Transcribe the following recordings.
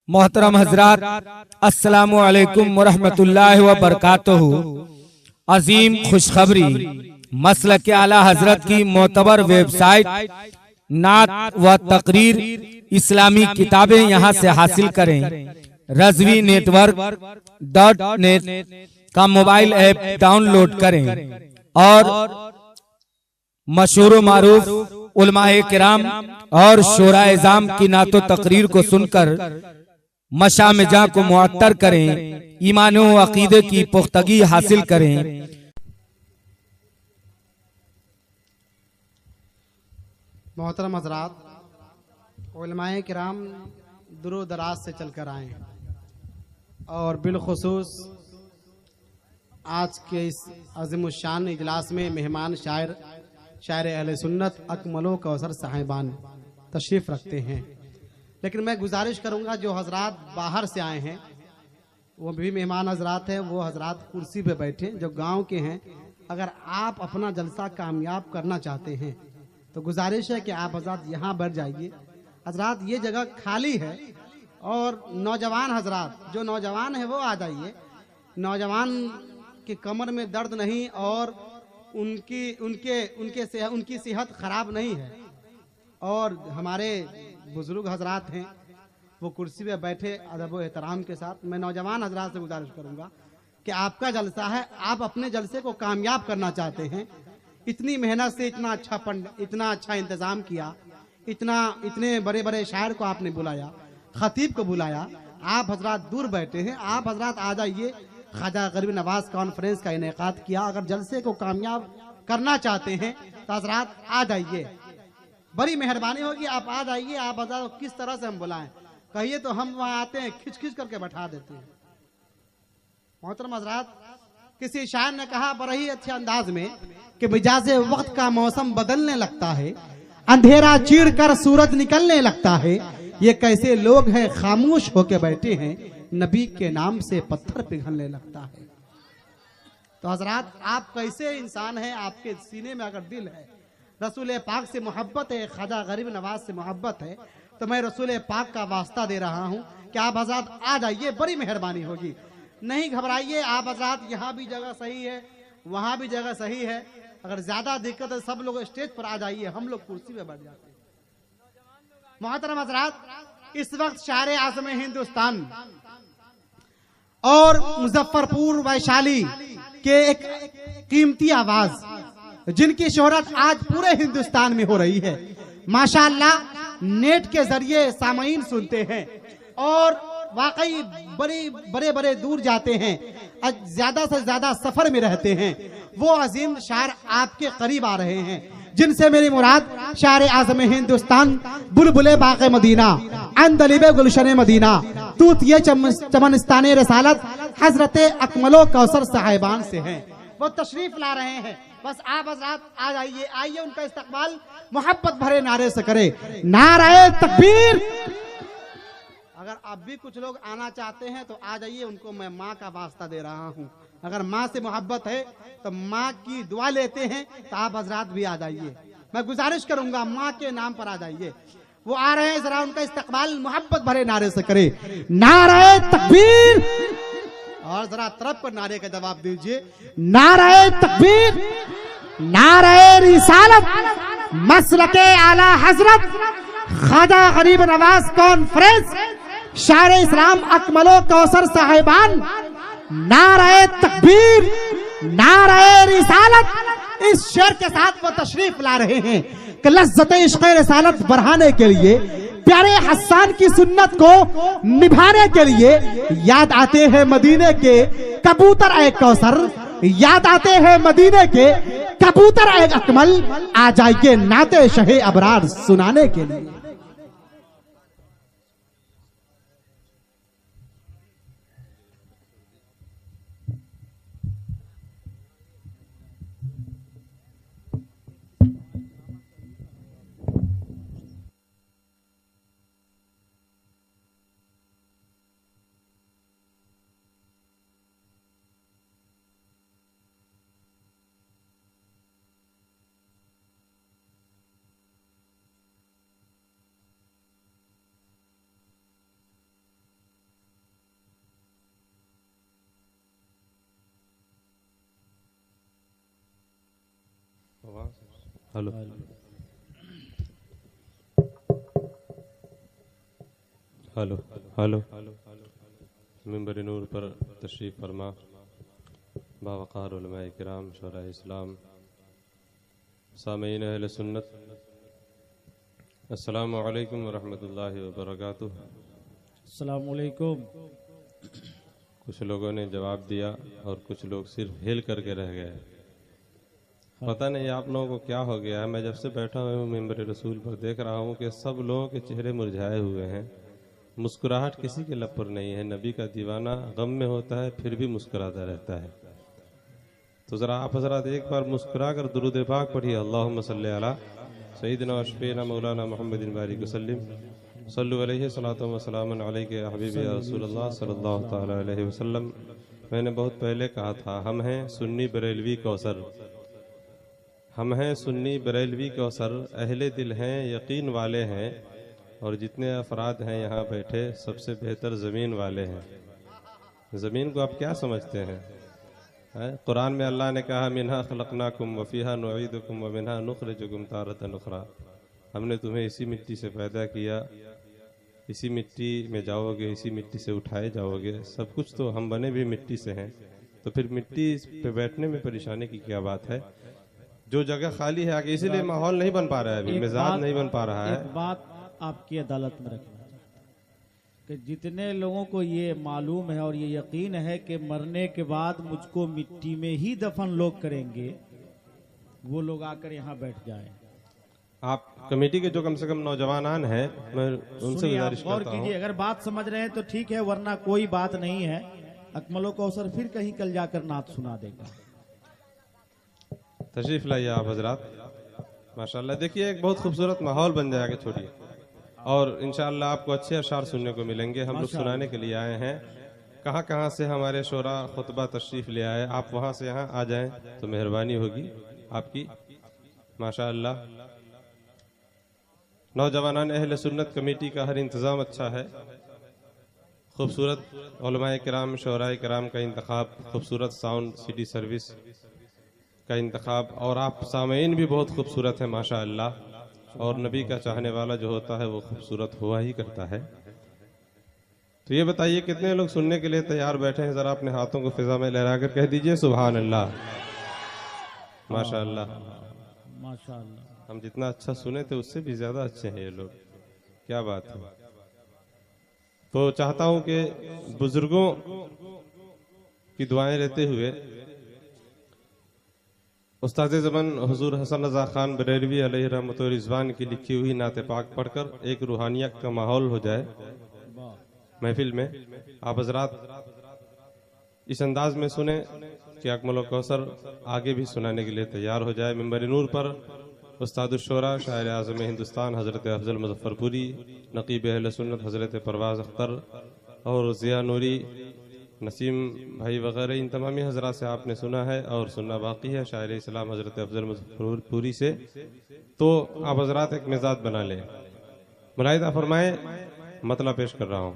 मोहतरम हजरात, अस्सलामु अलैकुम वरहमतुल्लाहि व बरकातुहू। अजीम खुशखबरी, मसलक आला हजरत की मोतबर वेबसाइट नात व तकरीर इस्लामी किताबें यहाँ से हासिल करें। रजवी network.net का मोबाइल ऐप डाउनलोड करें और मशहूर मारूफ उलमाए किराम और शोरा इज़ाम की नातो तकरीर को सुनकर मशामिजा को मुअत्तर करें, ईमान व अकीदे की पुख्तगी हासिल करें। मोहतरम हजरात, उलमाए किराम दूर दराज से चलकर आए और बिलखुसूस आज के इस अज़ीमुश्शान इजलास में मेहमान शायर अहले सुन्नत अकमलो कौसर साहिबान तशरीफ़ रखते हैं। लेकिन मैं गुजारिश करूंगा जो हजरात बाहर से आए हैं वो भी मेहमान हजरात हैं, वो हजरात कुर्सी पे बैठे जो गांव के हैं। अगर आप अपना जलसा कामयाब करना चाहते हैं तो गुजारिश है कि आप हजरात यहाँ बैठ जाइए। हजरात ये जगह खाली है और नौजवान हजरात जो नौजवान है वो आ जाइए। नौजवान के कमर में दर्द नहीं और उनकी सेहत खराब नहीं है और हमारे बुजुर्ग हजरात हैं वो कुर्सी पे बैठे अदब व एहतराम के साथ। मैं नौजवान हजरात से गुजारिश करूंगा कि आपका जलसा है, आप अपने जलसे को कामयाब करना चाहते हैं। इतनी मेहनत से इतना अच्छा इंतजाम किया, इतने बड़े बड़े शायर को आपने बुलाया, खतीब को बुलाया, आप हजरात दूर बैठे हैं। आप हजरात आ जाइए। ख्वाजा गरीब नवाज कॉन्फ्रेंस का इनेकाद किया। अगर जलसे को कामयाब करना चाहते हैं तो हजरात आ जाइए, बड़ी मेहरबानी होगी। आप आ जाइए। आप हजरात किस तरह से हम बुलाएं, कहिए तो हम वहां आते हैं, खिंच खिंच करके बैठा देते हैं। मोहतरम हजरात, किसी शायर ने कहा बड़े ही अच्छे अंदाज में कि मिजाजे वक्त का मौसम बदलने लगता है, अंधेरा चीर कर सूरज निकलने लगता है, ये कैसे लोग हैं खामोश होके बैठे हैं, नबी के नाम से पत्थर पिघलने लगता है। तो हजरात, आप कैसे इंसान हैं? आपके सीने में अगर दिल है, रसूल पाक से मोहब्बत है, ख्वाजा गरीब नवाज से मोहब्बत है, तो मैं रसूल पाक का वास्ता दे रहा हूं कि आप हजरात आ जाइए, बड़ी मेहरबानी होगी। नहीं घबराइए आप हजरात, यहाँ भी जगह सही है, वहां भी जगह सही है। अगर ज्यादा दिक्कत है सब लोग स्टेज पर आ जाइए, हम लोग कुर्सी पे बैठ जाते हैं। मोहतरम हजरात, इस वक्त शायर आज़म हिंदुस्तान और मुजफ्फरपुर वैशाली के एक कीमती आवाज जिनकी शोहरत आज पूरे हिंदुस्तान में हो रही है, माशाअल्लाह नेट के जरिए सामईन सुनते हैं और वाकई बड़े बड़े दूर जाते हैं, ज्यादा से ज्यादा सफर में रहते हैं। वो अजीम शायर आपके करीब आ रहे हैं जिनसे मेरी मुराद शायर आज़म हिंदुस्तान बुलबुले बाग़े मदीना अंदलिबे गुलशन मदीना तूतिये चमनस्ताने रसालत हजरत अकमलो कौसर साहिबान से हैं। वो तशरीफ ला रहे हैं। बस आप हजरात आ जाइए, आइए उनका इस्तकबाल मोहब्बत भरे नारे से करे, नारे तकबीर। अगर अब भी कुछ लोग आना चाहते हैं तो आ जाइए, उनको मैं माँ का वास्ता दे रहा हूँ। अगर माँ से मोहब्बत है तो माँ की दुआ लेते हैं तो आप हजरात भी आ जाइए। मैं गुजारिश करूंगा माँ के नाम पर आ जाइए। वो आ रहे हैं, जरा उनका इस्तकबाल मोहब्बत भरे नारे से करे, नारे तकबीर। और जरा तरफ पर नारे का जवाब दीजिए, नारे तकबीर, नारे रिसालत, मसलके आला हजरत ख्वाजा गरीब नवाज कॉन्फ्रेंस शायर इस्लाम अकमलो कौसर साहिबान, नारे तकबीर, नारे रिसालत। इस शेर के साथ वो तशरीफ ला रहे हैं कि लज्जते इश्क़ रिसालत बढ़ाने के लिए, प्यारे हसन की सुन्नत को निभाने के लिए याद आते हैं मदीने के कबूतर ए कौसर, याद आते हैं मदीने के कबूतर ए अकमल। आ जाइए नाते शहे अबरार सुनाने के लिए। हेलो हेलो हेलो मिंबर नूर पर तशरीफ़ फरमा बावक़ार उलमाए किराम शोराए इस्लाम सामीन अहले सुन्नत अस्सलामु अलैकुम वरहमतुल्लाहि वबरकातुहू। अस्सलामु अलैकुम। कुछ लोगों ने जवाब दिया और कुछ लोग सिर्फ हिल करके रह गए। पता नहीं आप लोगों को क्या हो गया है। मैं जब से बैठा हूँ मिंबर रसूल पर देख रहा हूँ कि सब लोगों के चेहरे मुरझाए हुए हैं, मुस्कुराहट किसी के लब पर नहीं है। नबी का दीवाना गम में होता है फिर भी मुस्कुराता रहता है। तो ज़रा आप हज़रात एक बार मुस्कुरा कर दुरूद पाक पढ़िए, अल्लाहुम्मा सल्ली अला सय्यिदिना व शफ़ीना मौलाना मुहम्मदिन बारिक वसल्लिम सल्लु अलैहि सलातो व सलामुन अलैका या हबीबी या रसूलल्लाह सल्लल्लाहु तआला अलैहि वसल्लम। मैंने बहुत पहले कहा था, हम हैं सुन्नी बरेलवी कौसर, हम हैं सुन्नी बरेलवी कौसर, अहले दिल हैं यकीन वाले हैं, और जितने अफराद हैं यहाँ बैठे सबसे बेहतर ज़मीन वाले हैं। ज़मीन को आप क्या समझते हैं? कुरान में अल्लाह ने कहा मिन्हा खलकनाकुम व फीहा नुईदुकुम व मिन्हा नुखरिजुकुम तारतन उखरा। हमने तुम्हें इसी मिट्टी से पैदा किया, इसी मिट्टी में जाओगे, इसी मिट्टी से उठाए जाओगे। सब कुछ तो हम बने भी मिट्टी से हैं, तो फिर मिट्टी पे बैठने में परेशानी की क्या बात है? जो जगह खाली है आगे, इसीलिए माहौल नहीं बन पा रहा है, अभी मिजाज नहीं बन पा रहा है। एक बात आपकी अदालत में रखना कि जितने लोगों को ये मालूम है और ये यकीन है कि मरने के बाद मुझको मिट्टी में ही दफन लोग करेंगे, वो लोग आकर यहाँ बैठ जाएं। आप कमेटी के जो कम से कम नौजवान हैं, मैं उनसे सुनिए, आप गुजारिश गौर करता कीजिए। हूँ। अगर बात समझ रहे हैं तो ठीक है, वरना कोई बात नहीं है। अकमलो कौसर फिर कहीं कल जाकर नात सुना देगा। तशरीफ लाइए आप हजरात। माशाल्लाह, देखिए एक बहुत खूबसूरत माहौल बन जाएगा। छोड़िए, और इंशाअल्लाह आपको अच्छे अशार सुनने को मिलेंगे। हम लोग सुनाने के लिए आए हैं। कहाँ कहाँ से हमारे शोरा खुतबा तशरीफ ले आए, आप वहाँ से यहाँ आ जाएं तो मेहरबानी होगी आपकी। माशाअल्लाह, नौजवान अहले सुन्नत कमेटी का हर इंतज़ाम अच्छा है। खूबसूरत उलमाए किराम शोराए किराम का इंतखाब, खूबसूरत साउंड सीडी सर्विस का इंतखाब, और आप सामीन भी बहुत खूबसूरत है माशाअल्लाह। और नबी का चाहने वाला जो होता है वो खूबसूरत हुआ ही करता है। तो ये बताइए कितने लोग सुनने के लिए तैयार बैठे हैं? ज़रा अपने हाथों को फिजा में लहरा कर कह दीजिए सुभान अल्लाह। माशाअल्लाह, माशाअल्लाह। हम जितना अच्छा सुने थे उससे भी ज़्यादा अच्छे हैं ये लोग। क्या बात है। तो चाहता हूँ कि बुजुर्गों की दुआएं लेते हुए उस्ताद ज़मान हुजूर हसन रज़ा खान बरेलवी अलैहि रहमत व रिज़वान की लिखी हुई नाते पाक पढ़कर एक रूहानियत का माहौल हो जाए महफिल में। आप हजरात इस अंदाज में सुने कि अकमल कौसर आगे भी सुनाने के लिए तैयार हो जाए। मिंबर नूर पर उस्ताद शोरा शायर आज़म हिंदुस्तान हज़रत अफजल मुज़फ़्फ़रपुरी, नक़ीब अहले सुन्नत हज़रत परवाज़ अख्तर और ज़िया नूरी, नसीम भाई वगैरह, इन तमामी हजरात से आपने सुना है और सुनना बाकी है शायर इस्लाम हज़रत अफजल मुज़फ़्फ़रपुरी से। तो आप हजरात एक मिजाज बना लें। मुलाहिदा फरमाएं, मतलब पेश कर रहा हूँ।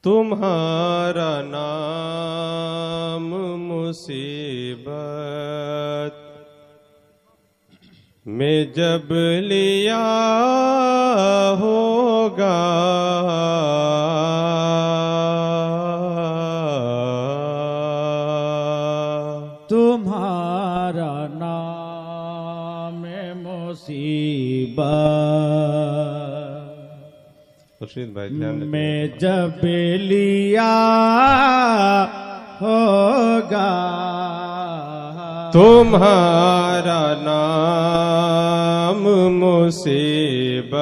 तुम्हारा नाम मुसीबत में जब लिया होगा, तुम्हारा नाम मुसीबत खुर्शीद भाई ध्यान रखिए। में जब लिया होगा, तुम्हारा नाम मुसीबत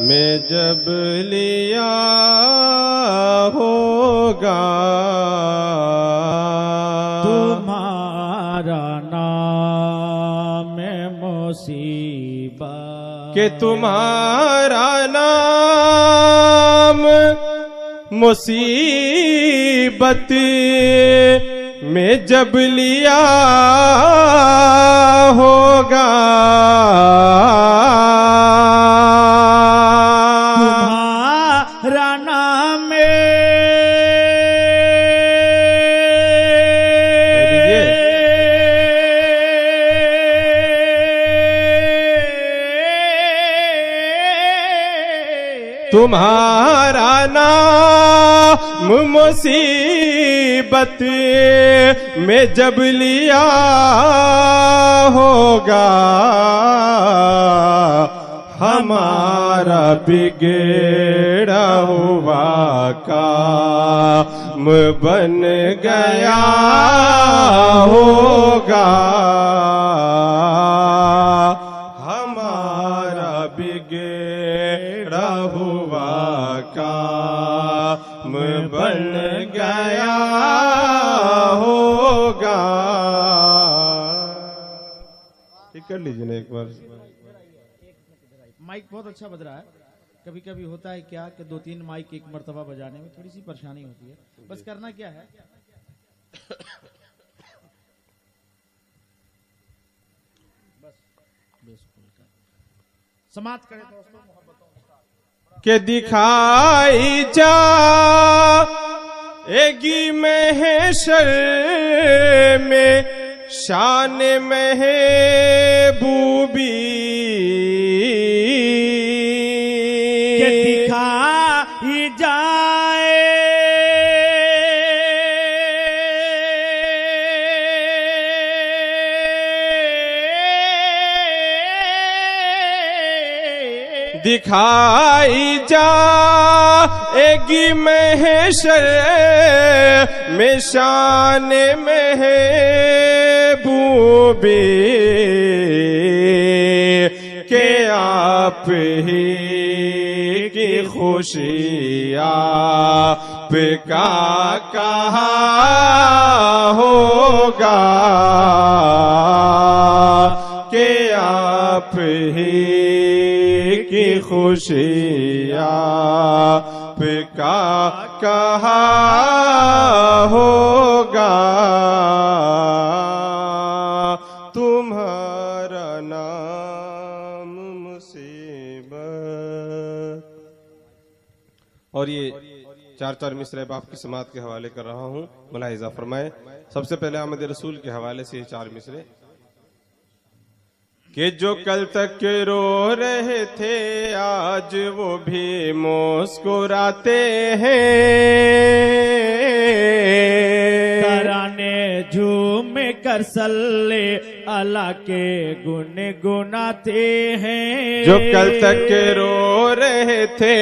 में जब लिया होगा, तुम्हारा नाम मुसीबत कि तुम्हारा नाम मुसीबत में जब लिया होगा, तुम्हारा नाम तुम्हारा नाम मुसीबत में जब लिया होगा, हमारा बिगड़ा हुआ काम बन गया होगा, हमारा बिगड़ा हुआ काम बन गया होगा। ठीक कर लीजिए ना एक बार। माइक बहुत अच्छा बज रहा है। कभी कभी होता है क्या कि 2-3 माइक एक मर्तबा बजाने में थोड़ी सी परेशानी होती है, बस करना क्या है, बस समाप्त करें दोस्तों मोहब्बतों के दिखाई जाएगी महशर में शान महबूबी, के दिखाई दिखाई जाएगी महशर में शान महबूबी, के आप ही की खुशी आपका कहा होगा, के आप ही की खुशी आपका कहा होगा, तुम्हारा नाम मुसीबत। और ये 4 मिसरे बाप की समात के हवाले कर रहा हूँ, मुलाहिजा फरमाए। सबसे पहले आमद रसूल के हवाले से ये 4 मिसरे कि जो कल तक रो रहे थे आज वो भी मुस्कुराते हैं, तराने झूम कर सल्ले अल्लाह के गुन गुनाते हैं, जो कल तक रो रहे थे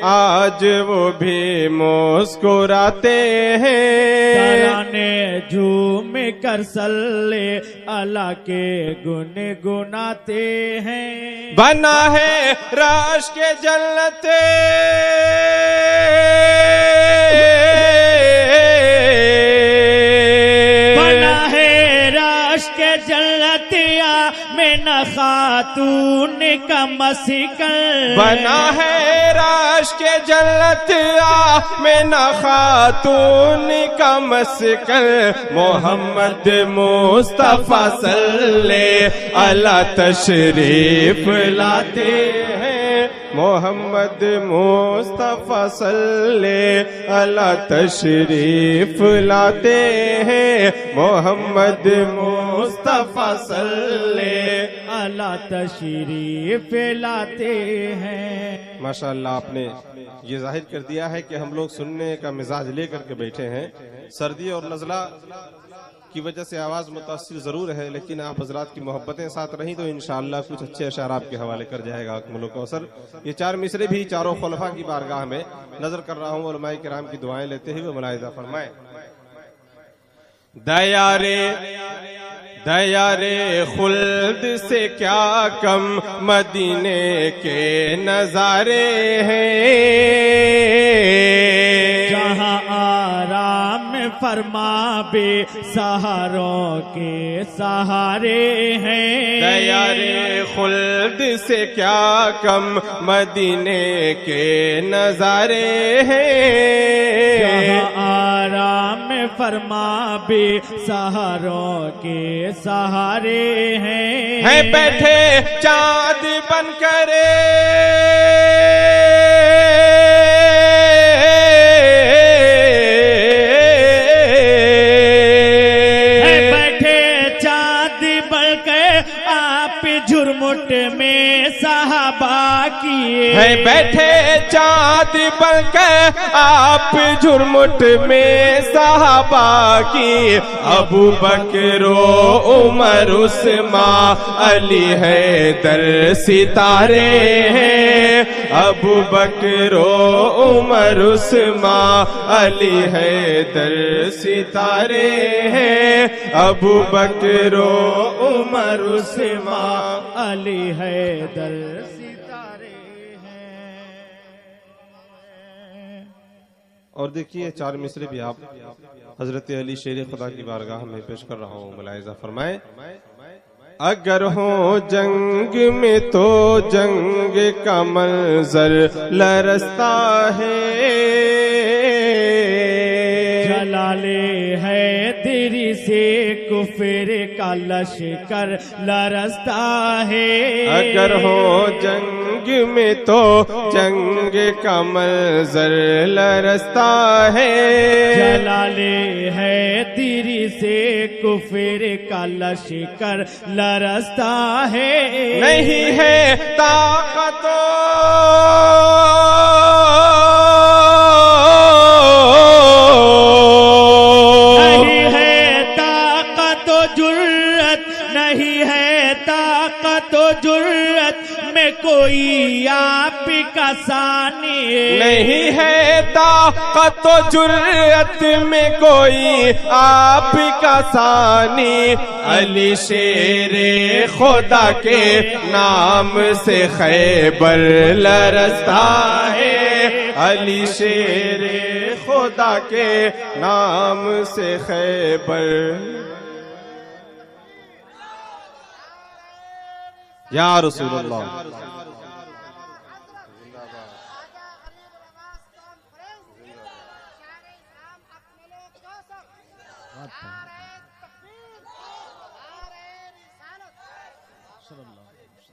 आज वो भी मुस्कुराते हैं, तराने झूम कर सल्ले अल्लाह के गुन गुनाते हैं, बना है राश के जन्नते बना है राश के जन्नतिया में न खातून का मस्कन, बना है राश के जन्नतिया में न खातून का मस्कन, मोहम्मद मुस्तफा सल्ले अला तशरीफ लाते हैं, मोहम्मद मुस्तफा सल्ले अला तशरीफ लाते हैं, मोहम्मद मुस्तफा सल्ले अला तशरीफ लाते हैं। माशाअल्लाह, आपने ये जाहिर कर दिया है कि हम लोग सुनने का मिजाज लेकर के बैठे हैं। सर्दी और नज़ला की वजह से आवाज़ मुतासिर ज़रूर है, लेकिन आप हजरात की मोहब्बतें साथ रहीं तो इंशाअल्लाह कुछ अच्छे अशार आपके हवाले कर जाएगा अकमल कौसर। ये 4 मिसरे भी चारों खुलफा की बारगाह में नजर कर रहा हूँ, उलमाए किराम की दुआएं लेते हुए मुलाहिजा फरमाए। दया रे खुल्द से क्या कम मदीने के नजारे हैं, जहाँ आराम फरमा बे सहारों के सहारे हैं, दया रे खुल्द से क्या कम मदीने के नजारे हैं, जहाँ आराम फरमा बे सहारों के सहारे हैं, बैठे चाँद बन करे बैठे चाँद बन के आप झुरमुट में साहबा किए है बैठे चांद बनकर आप झुरमुट में साहबा की। अबू बकरो उमर उस्मान अली हैदर सितारे हैं। अबू बकरो उमर उस्मान अली हैदर सितारे हैं। अबू बकरो उमर उस्मान अली हैदर सितारे हैं। और देखिए चार मिसरे भी आप हजरत अली शेर खुदा की बारगाह में पेश कर रहा हूँ। मुलाहिजा फरमाए, अगर हो जंग में तो जंग का मंजर लरसता है। जलाले है तेरी से कुफर का लश्कर लरसता है। अगर हो जंग में तो जंग का मंजर लरसता है। जलाले है तेरी से कुफर का लश्कर लरसता है। नहीं है ताकत नहीं है ताकत जुर्रत, नहीं है ताकत जुर्रत में कोई आप का सानी। नहीं है ताकत जुर्रत में कोई आप का सानी। अली शेरे खुदा के नाम से खैबर लरसता है। अली शेरे खुदा के नाम से खैबर। या रसूलुल्लाह।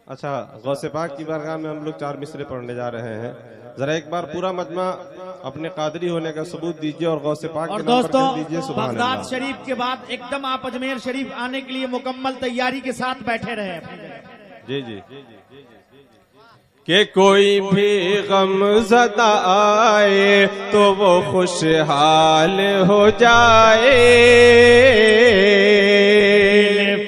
अच्छा, गौसे पाक की बारगाह में हम लोग चार मिसरे पढ़ने जा रहे हैं। जरा एक बार पूरा मजमा अपने कादरी होने का सबूत दीजिए और गौसे पाक और के नाम पर दोस्तों, कह दीजिए सुभान बगदाद अल्लाह। शरीफ के बाद एकदम आप अजमेर शरीफ आने के लिए मुकम्मल तैयारी के साथ बैठे रहे अपनी जगह। जी जी। कि कोई भी गम ज़दा आए तो वो खुशहाल हो जाए।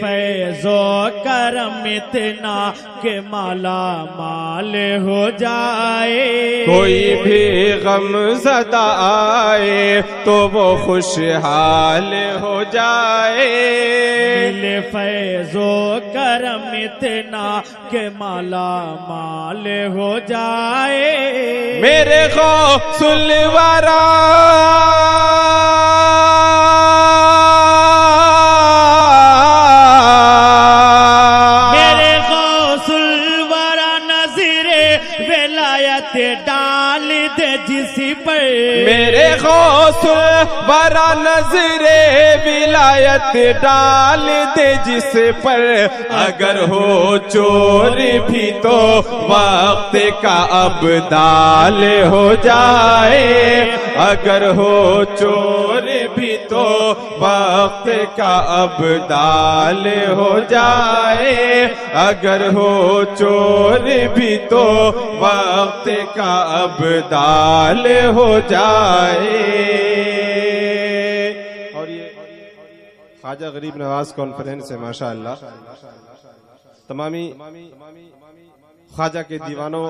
फैज़ो करम इतना के माला माल हो जाए। कोई भी गम ज़दा आए तो वो खुशहाल हो जाए। फैज़ो करम इतना के माला माल हो जाए। मेरे गौसुल वरा मेरे गौसुल वरा नज़ीरे विलायत डाल दे जिस पर। मेरे गौसुल वरा नजरे विलायत डाल दे जिस पर। अगर हो चोर भी तो वक्त का अब्दाल हो जाए। अगर हो चोर भी तो वक्त का अब्दाल हो जाए। अगर हो चोर भी तो वक्त का अब्दाल हो जाए। और ये ख्वाजा गरीब नवाज कॉन्फ्रेंस है माशाअल्लाह। तमामी ख्वाजा के दीवानों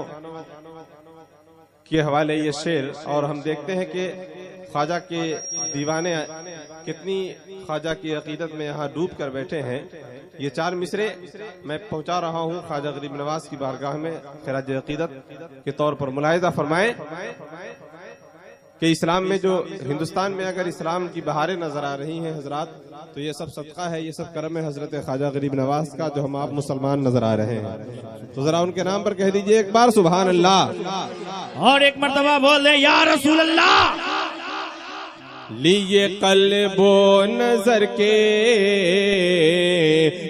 के हवाले ये शेर। और हम देखते हैं कि ख्वाजा के दीवाने कितनी ख्वाजा की अकीदत में यहाँ डूब कर बैठे हैं। ये चार मिसरे मैं पहुंचा रहा हूँ ख्वाजा गरीब नवाज की बारगाह में खिराज अकीदत के तौर पर। मुलाहिजा फरमाएं कि इस्लाम में जो हिंदुस्तान में अगर इस्लाम की बहारें नजर आ रही हैं हजरात, तो ये सब सदका है, ये सब करम है हजरत ख्वाजा गरीब नवाज का, जो हम आप मुसलमान नजर आ रहे हैं। तो जरा उनके नाम पर कह दीजिए एक बार सुभान अल्लाह। और एक मर्तबा बोल दे या रसूल अल्लाह। लिए कल्बो नजर के,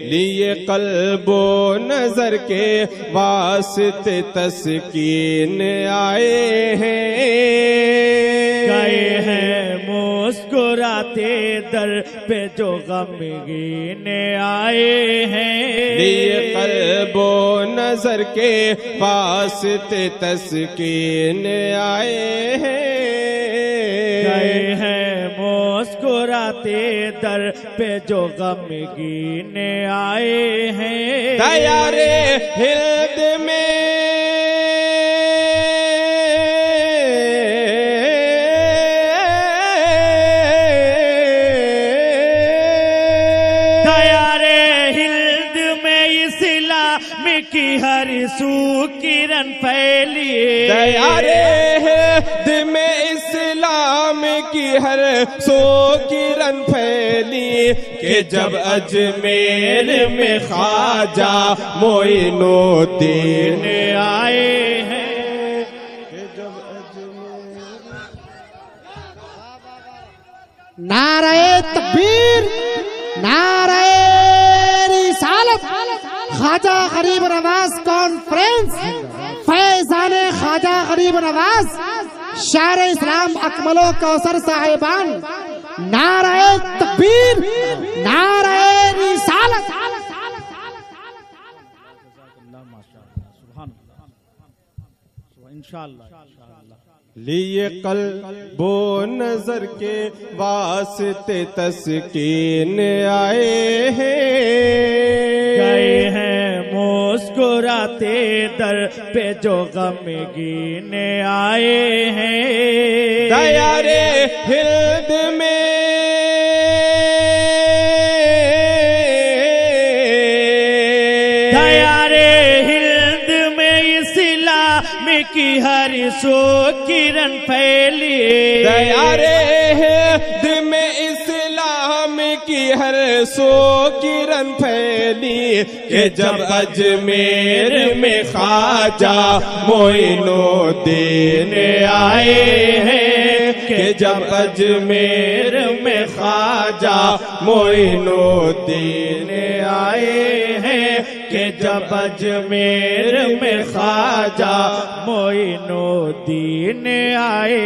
लिए कल्बो नजर के वास्ते तस्कीन आए हैं। गए हैं मुस्कुराते दर पे जो गमगीन आए हैं। लिए कल्बो नजर के वास्ते तस्कीन आए हैं। गए हैं मुस्कुराते दर पे जो गमगीन आए हैं। दयारे हिल्द में की हर सू किरण फैली। दयारे हिल्द में इस्लाम की हर सो किरण फैली। कि जब अजमेर में ख्वाजा मोइनुद्दीन आए हैं। नारे तकबीर, नारे रिसालत। ख्वाजा गरीब नवाज कॉन्फ्रेंस, फैजान ख्वाजा गरीब नवाज, शायर इस्लाम अकमलो कौसर साहिबान। नारे तकबीर, नारे रिसालत। लिए कल्बो नजर के वास्ते तस्कीन आए हैं। गए हैं मुस्कुराते दर पे जो गमगीन आए हैं। दयारे हिल्द में की हर सो किरण फैली। दयारे हिल्द में इस्लाम की हर सो किरण फैली। कि जब अजमेर में ख्वाजा मोइनुद्दीन आए हैं। कि जब अजमेर में ख्वाजा मोइनुद्दीन आए हैं। कि जब अजमेर में ख्वाजा मोइनुद्दीन आए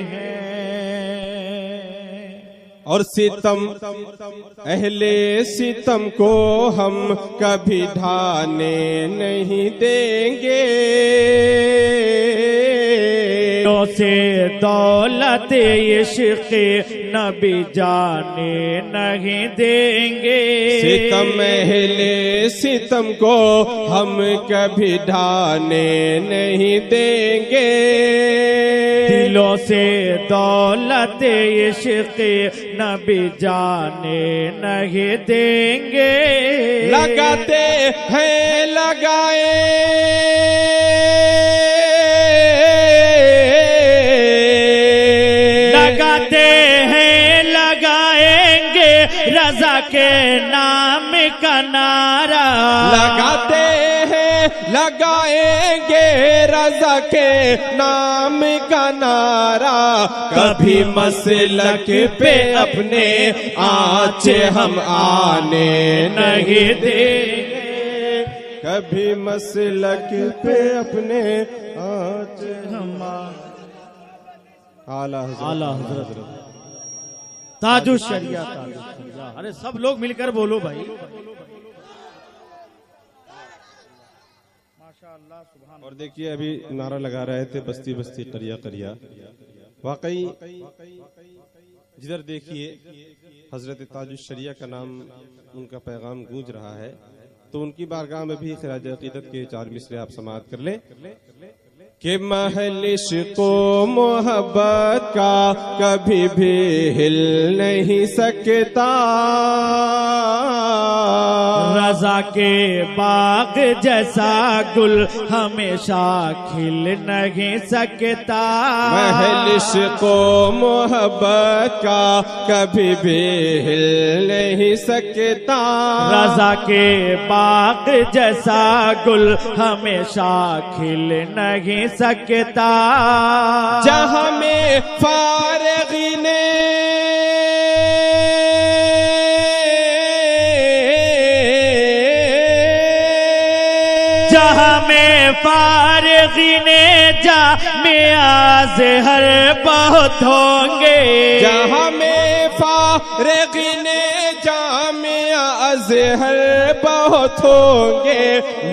हैं। और सितम अहले सितम को हम कभी ढाने नहीं देंगे। से दौलत इश्क़ नबी जाने नहीं देंगे। सितम अहले सितम को हम कभी ढाने नहीं देंगे। दिलों से दौलत इश्क़ नबी जाने नहीं देंगे। लगाते हैं लगाए रज़ा के नाम का नारा। लगाते हैं लगाएंगे रज़ा के नाम का नारा। कभी मसलक पे अपने आँच हम आने नहीं देंगे। कभी मसलक पे अपने आँच हम आला हज़रत ताजुश शरिया। अरे सब लोग मिलकर बोलो भाई। माशाअल्लाह। और देखिए अभी नारा लगा रहे थे बस्ती बस्ती करिया करिया। वाकई जिधर देखिए हजरत ताजुश शरिया का नाम उनका पैगाम गूंज रहा है। तो उनकी बारगाह में भी खिराज अकीदत के 4 मिसरे आप समाअत कर लें। कि महल इश्क़ो मोहब्बत का कभी भी हिल नहीं सकता। रज़ा के बाग जैसा गुल हमेशा खिल नहीं सकता। महल इश्क़ो मोहब्बत का कभी भी हिल नहीं सकता। रज़ा के बाग जैसा गुल हमेशा खिल नहीं सकता। जहाँ में फारगी ने जहाँ में फारगी ने जा में आज हर बहुत होंगे। जहाँ में फारिग़ीने जामिया अज़हर बहुत होंगे,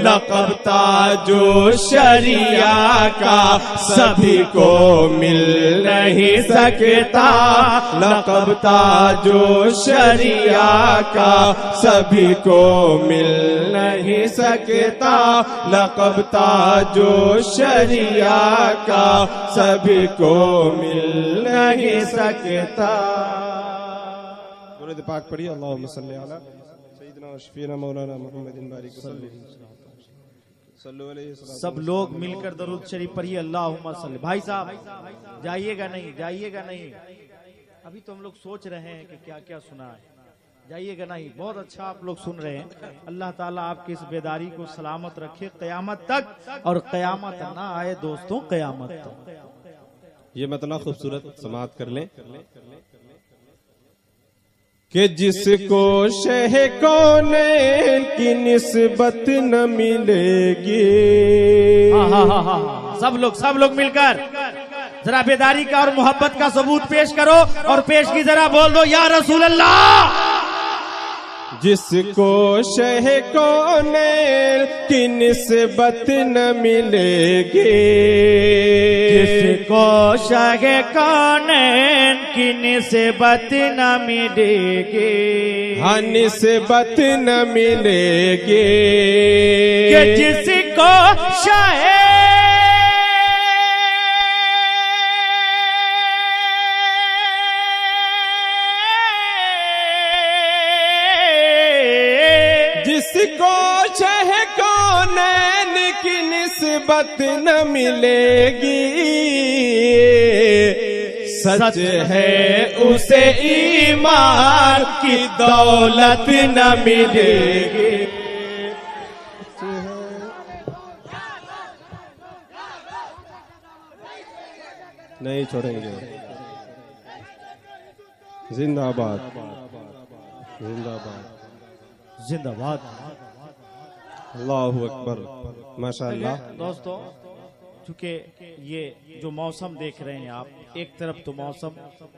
लक़ब ताजो शरिया का सभी को मिल नहीं सकता, लक़ब ताजो शरिया का सभी को मिल नहीं सकता, लक़ब ताजो शरिया का सभी को मिल नहीं सकता। दुरूद पाक पढ़िए, अल्लाहुम्मा सल्ली अला सय्यिदिना व शफीना मौलाना मुहम्मदिन बारिक सल्लल्लाहु अलैहि वसल्लम। सब लोग मिलकर दरूद शरीफ पढ़िए, अल्लाहुम्मा सल्ली। भाई साहब जाइएगा नहीं, जाइएगा नहीं, अभी तो हम लोग सोच रहे हैं कि क्या क्या सुना है, जाइएगा नहीं। बहुत अच्छा आप लोग सुन रहे हैं। अल्लाह ताला आपकी इस बेदारी को सलामत रखे क़यामत तक, और क़यामत ना आए दोस्तों, क़यामत तक। ये मतलब खूबसूरत समाअत कर लें कि जिसको शह कौनैन की निस्बत न मिलेगी। सब लोग मिलकर जरा बेदारी का और मोहब्बत का सबूत पेश करो, और पेश की जरा बोल दो या रसूल अल्लाह। जिसको शह कौनैन की निस्बत न मिलेगी, जिसको शह कौनैन की निस्बत न मिलेगी, हाँ निस्बत न मिलेगी, कि जिसको शह जिसको शह कौनैन की निस्बत न मिलेगी, सच है उसे ईमान की दौलत न मिलेगी। नहीं छोड़ेंगे। जिंदाबाद जिंदाबाद जिंदाबाद। अल्लाहु अकबर। माशाअल्लाह। दोस्तों, चूंकि ये जो मौसम देख रहे हैं आप, एक तरफ तो मौसम,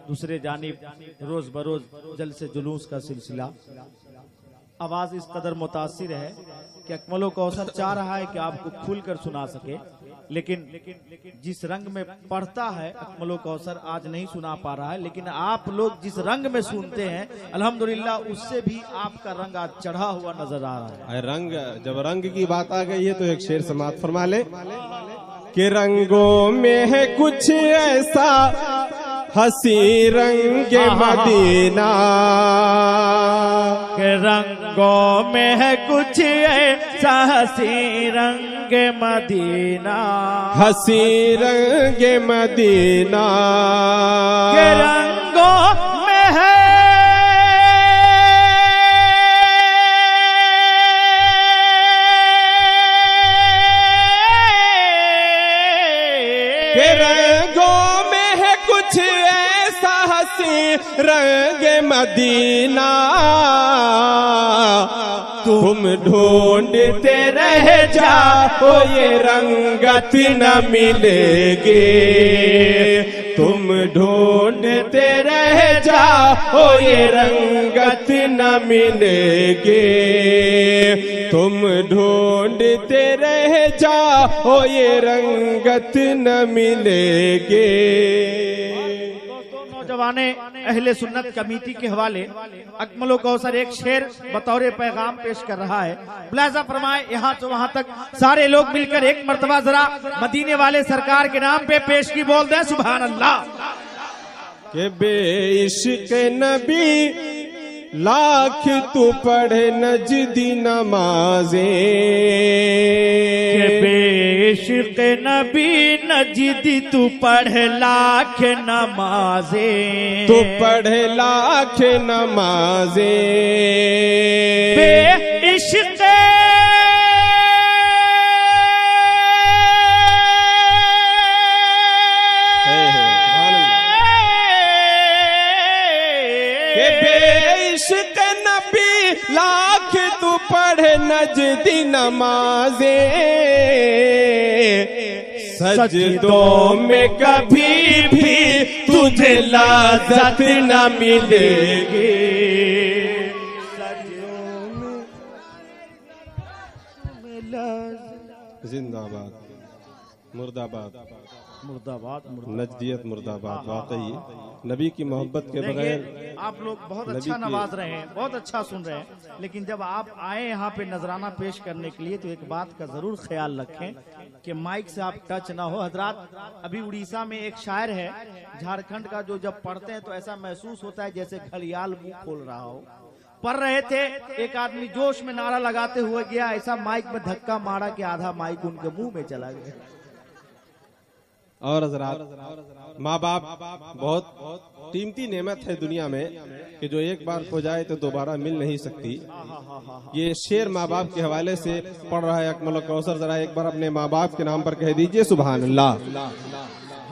दूसरे जानिब रोज बरोज जलसे जुलूस का सिलसिला, आवाज इस कदर मुतासिर है कि अकमलो कौसर चाह रहा है कि आपको खुलकर सुना सके, लेकिन जिस रंग में पढ़ता है अकमलो कौसर आज नहीं सुना पा रहा है, लेकिन आप लोग जिस रंग में सुनते हैं अल्हम्दुलिल्लाह उससे भी आपका रंग आज चढ़ा हुआ नजर आ रहा है। रंग, जब रंग की बात आ गई है तो एक शेर समाअत फरमा ले कि रंगों में है कुछ ऐसा हसी रंग मदीना, के रंगों में है कुछ ऐसा हसी रंग मदीना, हसी रंग मदीना, के रंगों में है के रंगों में है कुछ ऐसा हसी रंग मदीना, तुम ढूंढते रह जाओ ये रंगत न मिलेगी, तुम ढूंढते रह जाओ ये रंगत न मिलेगी, तुम ढूंढते रह जाओ ये रंगत न मिलेगी। नौजवाने अहले सुन्नत कमेटी के हवाले अकमलो कौसर एक शेर बतौर पैगाम पेश कर रहा है। मुलाजा फरमाए, यहाँ से वहाँ तक सारे लोग मिलकर एक मर्तबा जरा मदीने वाले सरकार के नाम पे पेश की बोल दें सुभान अल्लाह। के बेइश्क नबी लाख तू पढ़े नजदी नमाजें, के बेइश्क नबी नजदी तू पढ़ लाख नमाजें, तू पढ़े लाख नमाजें, बेइश्क बेइश्क नबी लाख तू पढ़े नजदी नमाजें, सजदों में कभी भी तू तुझे लाजत न मिलेगी। जिंदाबाद मुर्दाबाद मुर्दाबाद नजदियत मुर्दाबाद। वाकई नबी की मोहब्बत के बगैर देखिए, आप लोग बहुत नबी अच्छा की- नवाज रहे हैं, बहुत अच्छा सुन रहे हैं, लेकिन जब आप आए यहाँ पे नजराना पेश करने के लिए तो एक बात का जरूर ख्याल रखें कि माइक से आप टच ना हो। हजरात, अभी उड़ीसा में एक शायर है झारखंड का, जो जब पढ़ते हैं तो ऐसा महसूस होता है जैसे घड़ियाल मुंह खोल रहा हो। पढ़ रहे थे, एक आदमी जोश में नारा लगाते हुए गया, ऐसा माइक में धक्का मारा कि आधा माइक उनके मुंह में चला गया। और हजरात, माँ बाप बहुत कीमती नेमत है दुनिया में कि जो एक बार खो जाए तो दोबारा मिल नहीं सकती। ये शेर माँ बाप के हवाले से पढ़ रहा है अकमल कौसर। जरा एक बार अपने माँ बाप के नाम पर कह दीजिए सुभान अल्लाह।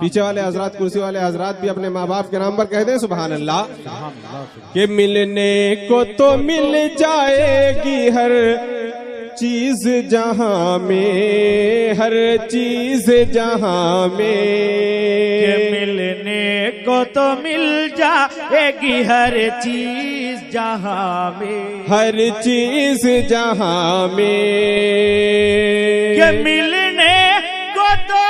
पीछे वाले हजरात, कुर्सी वाले हजरात भी अपने माँ बाप के नाम पर कह दें सुभान अल्लाह। कि मिलने को तो मिल जाएगी हर चीज जहां में, हर चीज जहां में। के मिलने को तो मिल जाएगी हर चीज जहां में, हर चीज जहां में। के मिलने को तो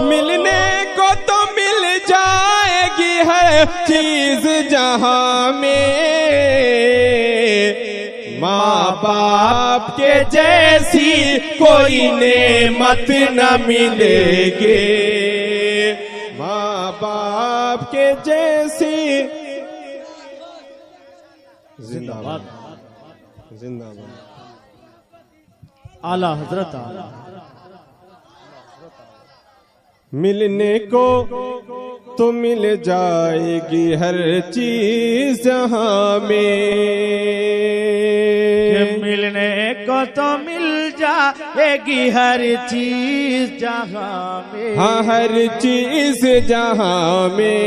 मिलने को तो मिल जाएगी हर चीज जहां में। माँ बाप के जैसी कोई नेमत न मिलेगी। माँ बाप के जैसी। जिंदाबाद जिंदाबाद। आला हजरत आला। मिलने को तो मिल जाएगी हर चीज जहां में। मिलने को तो मिल जाएगी हर चीज जहां में। हाँ, हर चीज जहां में।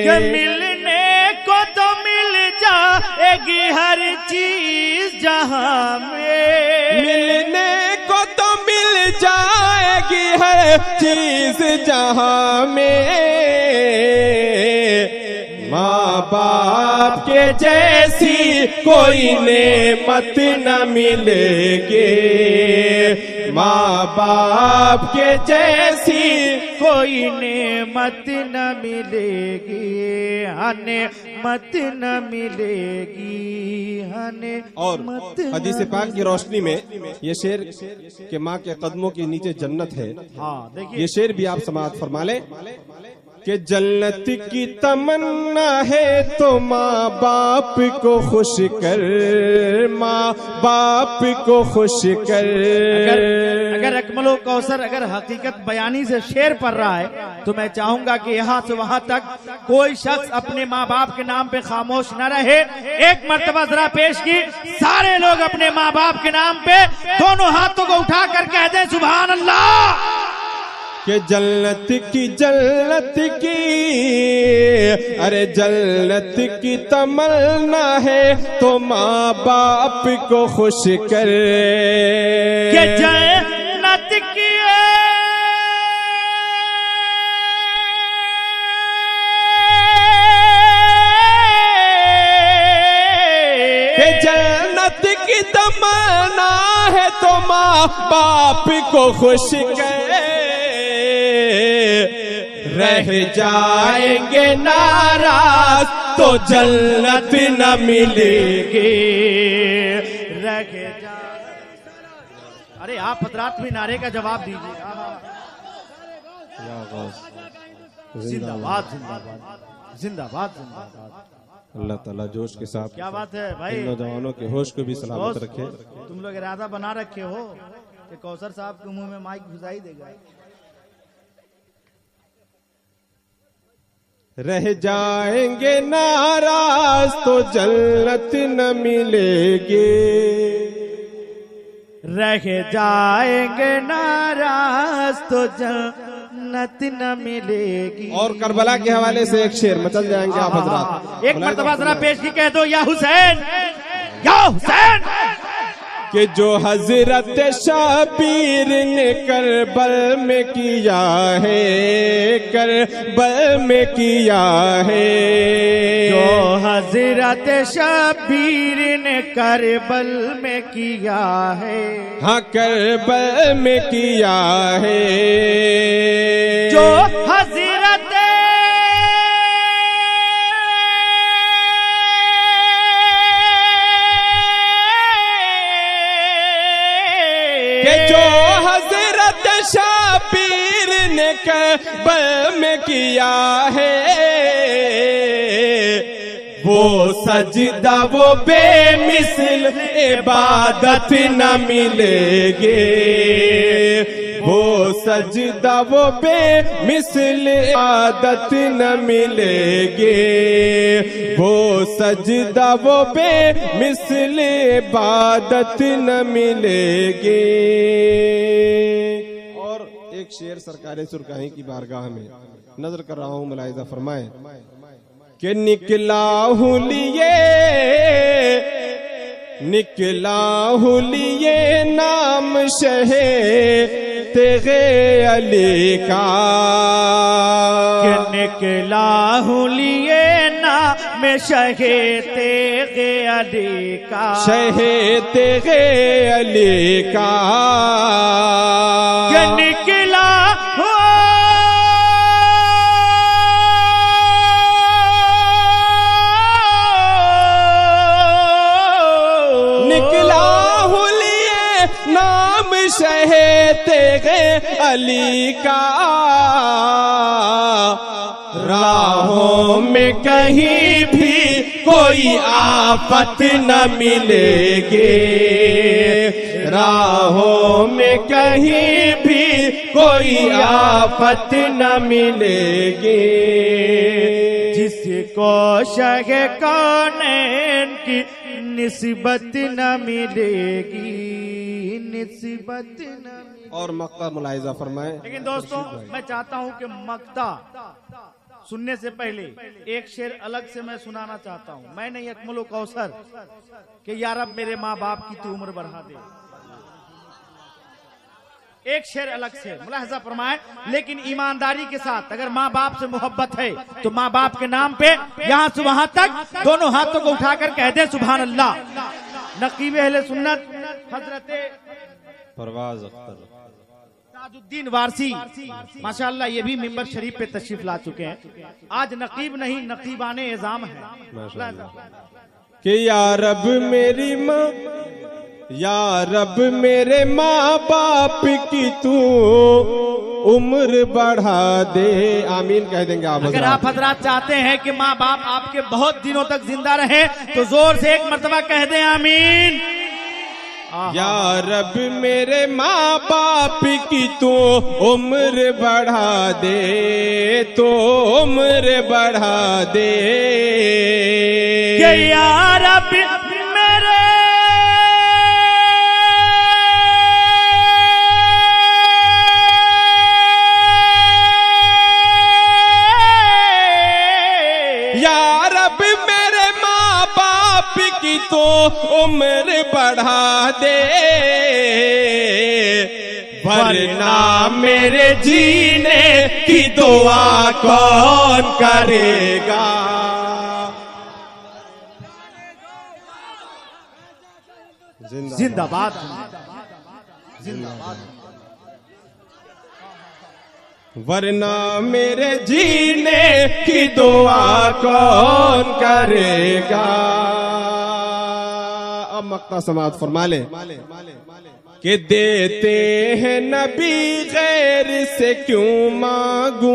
के मिलने को तो मिल जाएगी हर चीज जहां में। मिलने को तो मिल जाएगी हर चीज जहां में। माँ बाप के जैसी कोई नेमत न मिलेगी। माँ बाप के जैसी कोई नेमत न मिलेगी, नेमत न मिलेगी, और हदीस पाक की रोशनी में ये शेर के माँ के कदमों के नीचे जन्नत है। हाँ देखिए, ये शेर भी आप समाअत फरमा ले कि जन्नत की तमन्ना है तो माँ बाप को खुश कर, माँ बाप को खुश कर। अगर अकमलो कौसर अगर हकीकत बयानी से शेर पढ़ रहा है तो मैं चाहूंगा कि यहाँ से वहाँ तक कोई शख्स अपने माँ बाप के नाम पे खामोश न रहे। एक मर्तबा जरा पेश की, सारे लोग अपने माँ बाप के नाम पे दोनों हाथों को उठा कर कह दें सुभान अल्लाह। कि जन्नत की अरे जन्नत की तमन्ना है तो माँ बाप को खुश कर। कि जन्नत की जन्नत की तमन्ना है तो माँ बाप को खुश कर। रह जाएंगे नाराज तो जन्नत न मिलेगी। रह जा। अरे आप हजरात भी नारे का जवाब दीजिए। जिंदाबाद जिंदाबाद जिंदाबाद जिंदाबाद। अल्लाह ताला जोश के साथ क्या बात है भाई, इन नौजवानों के होश को भी सलामत रखे। तुम लोग इरादा बना रखे हो कि कौसर साहब के मुंह में माइक घुसाई देगा। रह जाएंगे नाराज तो जन्नत न मिलेगी। रह जाएंगे नाराज तो जन्नत न मिलेगी। और करबला के हवाले से एक शेर मचल जाएंगे आप हजरात। एक मर्तबा जरा पेश की कह दो, या हुसैन या हुसैन। कि जो हजरत शाबीर ने करबल में किया है, करबल में किया है, जो हजरत शबीर ने करबल में किया है, हाँ करबल में किया है, जो हजरत जो हजरत शाबीर ने करबल में किया है, वो सजदा वो बेमिसल इबादत न मिलेगे, वो सजदा वो बेमिसल इबादत न मिलेगे, वो सजदा वो बेमिसल इबादत न मिलेगे। और एक शेर सरकार सुरकाही की बारगाह में नजर कर रहा हूँ, मुलाहिजा फरमाए कि निकला हूँ लिए नाम शहे तेगे अली का, कि निकला हूँ लिए नाम शहे तेगे अली का, शहे तेगे अली का, कि निकला हूँ नाम शहे तेगे अली का, राहों में कहीं भी कोई आफत न मिलेगी, राहों में कहीं भी कोई आफत न मिलेगी, जिसको शगे कौनैन की निस्बत न मिलेगी, निस्बत न मिलेगी। और मक्ता मुलाहिजा फरमाए। लेकिन दोस्तों मैं चाहता हूं कि मक्ता सुनने से पहले एक शेर अलग से मैं सुनाना चाहता हूं। मैं नहीं अकमल कौसर कि यार अब मेरे माँ बाप की तू उम्र बढ़ा दे, एक शेर अलग से मुलाहिजा फरमाए। लेकिन ईमानदारी के साथ अगर माँ बाप से मोहब्बत है तो माँ बाप के नाम पे यहाँ से वहां तक दोनों हाथों को उठाकर कह दे सुभान अल्लाह। नकीब अहले सुन्नत हजरत परवाज अख्तर ताजुद्दीन वारसी माशाअल्लाह ये भी मिंबर शरीफ पे तशरीफ ला चुके हैं। आज नकीब नहीं नकीबाने एजाम है कि या रब मेरी माँ, या रब मेरे माँ बाप की तू उम्र बढ़ा दे। आमीन कह देंगे आप। अगर आप हजरात चाहते हैं कि माँ बाप आपके बहुत दिनों तक जिंदा रहे तो जोर से एक मर्तबा कह दें आमीन। या रब मेरे माँ बाप की तू उम्र बढ़ा दे, तो उम्र बढ़ा दे। या रब मेरे की तो उम्र बढ़ा दे, वरना मेरे जीने की दुआ कौन करेगा। जिंदाबाद जिंदाबाद। वरना मेरे जीने की दुआ कौन करेगा। अब मक्ता समात फरमा ले कि देते हैं नबी गैर से क्यों मांगू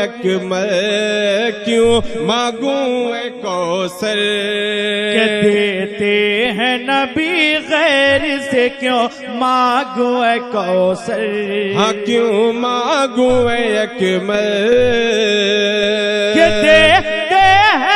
अकमल, क्यों मांगू कौसर। के देते हैं नबी गैर से क्यों मांगू कौसर। हाँ क्यों मांगू अकमल। के देते हैं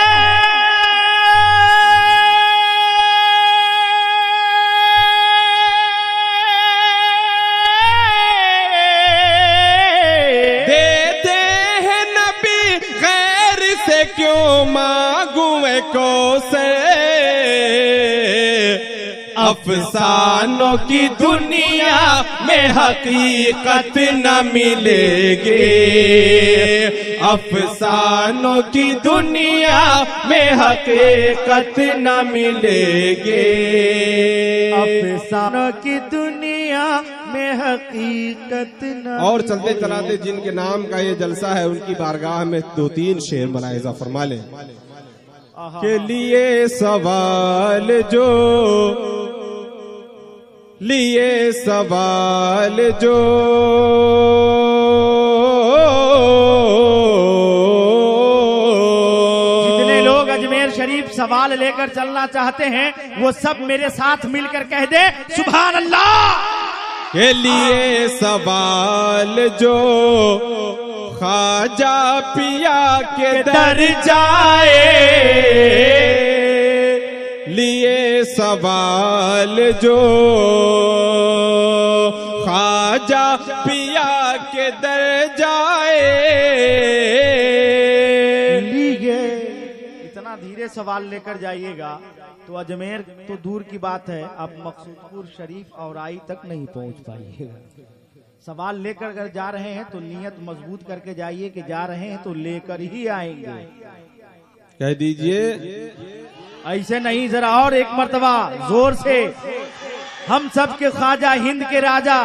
क्यों मांगू को से, अफसानों की दुनिया में हकीकत न मिलेगी, अफसानों की दुनिया में हकीकत न मिलेगी, अफसानों की दुनिया में हकीकत न। और चलते चलाते जिनके नाम का ये जलसा है उनकी बारगाह में 2-3 शेर मुलाहिजा फरमा लें। के लिए सवाल जो, लिए सवाल जो, जितने लोग अजमेर शरीफ सवाल लेकर चलना चाहते हैं वो सब मेरे साथ मिलकर कह दे सुभान अल्लाह। के लिए सवाल जो ख्वाजा पिया के दर जाए, लिए सवाल जो ख्वाजा पिया के दर जाए, लिए इतना धीरे सवाल लेकर जाइएगा तो अजमेर तो दूर की बात है, आप मकसूदपुर शरीफ और आई तक नहीं पहुंच पाइएगा। सवाल लेकर अगर जा रहे हैं तो नियत मजबूत करके जाइए कि जा रहे हैं तो लेकर ही आएंगे। कह दीजिए ऐसे नहीं, जरा और एक मर्तबा जोर से। हम सब के ख्वाजा हिंद के राजा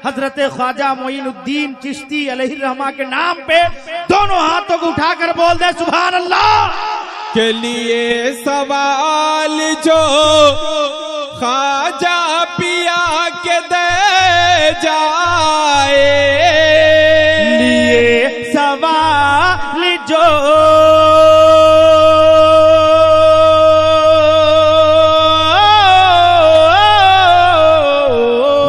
हजरत ख्वाजा मोइनुद्दीन चिश्ती अलैहिर्रहमा के नाम पे दोनों हाथों को उठाकर बोल दे सुभान अल्लाह। के लिए सवाल जो ख्वाजा पिया के दे जाए, लिए सवाल जो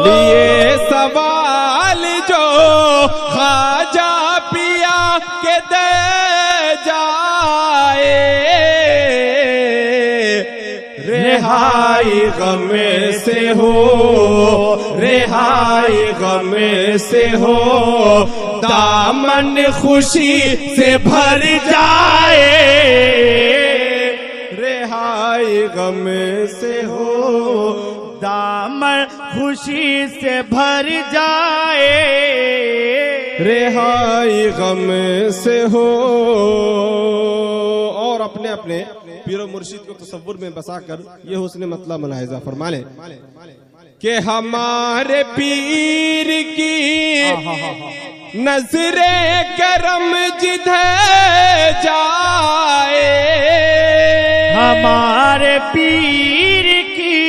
लिए सवाल जो ख्वाजा पिया के दे जाए, रिहाई गम से हो, रिहाई गम से हो, दामन खुशी से भर जाए, रिहाई गम से हो, दामन खुशी से भर जाए, रिहाई गम से हो। और अपने अपने पीरो मुर्शिद को तसव्वुर में बसाकर ये हुस्न मतलब मुलाहिजा फरमा लें कि हमारे पीर की नजरे करम जिधर जाए, हमारे पीर की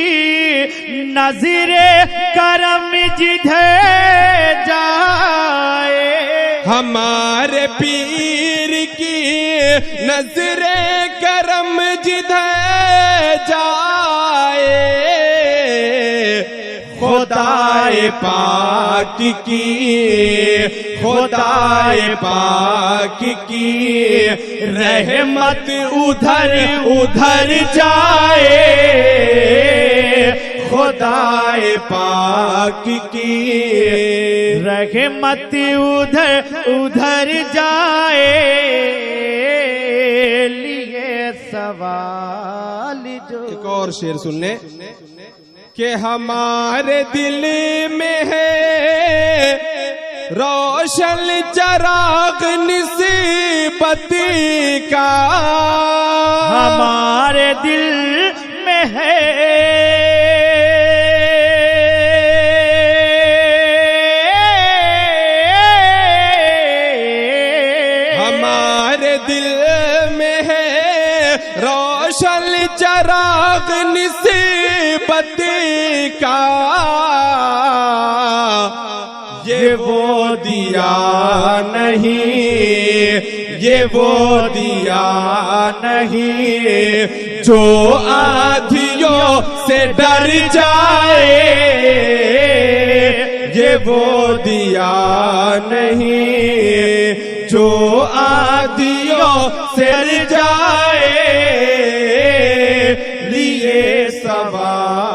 नजरे करम जिधर जाए, हमारे पीर की नजरे करम जिधर जाए, खुदाए पाक की, खुदाए पाक की रहमत उधर उधर जाए, खुदाए पाक की रहमत उधर उधर जाए, लिए सवाल जो। एक और शेर सुन ले कि हमारे दिल में है रोशन चराग निस्बत का, हमारे दिल में है हमारे दिल में है रोशन चराग निस्बत का, ये वो दिया नहीं, ये वो दिया नहीं जो आधियों से डर जाए, ये वो दिया नहीं जो आधियों से डर जाए, लिए सवाल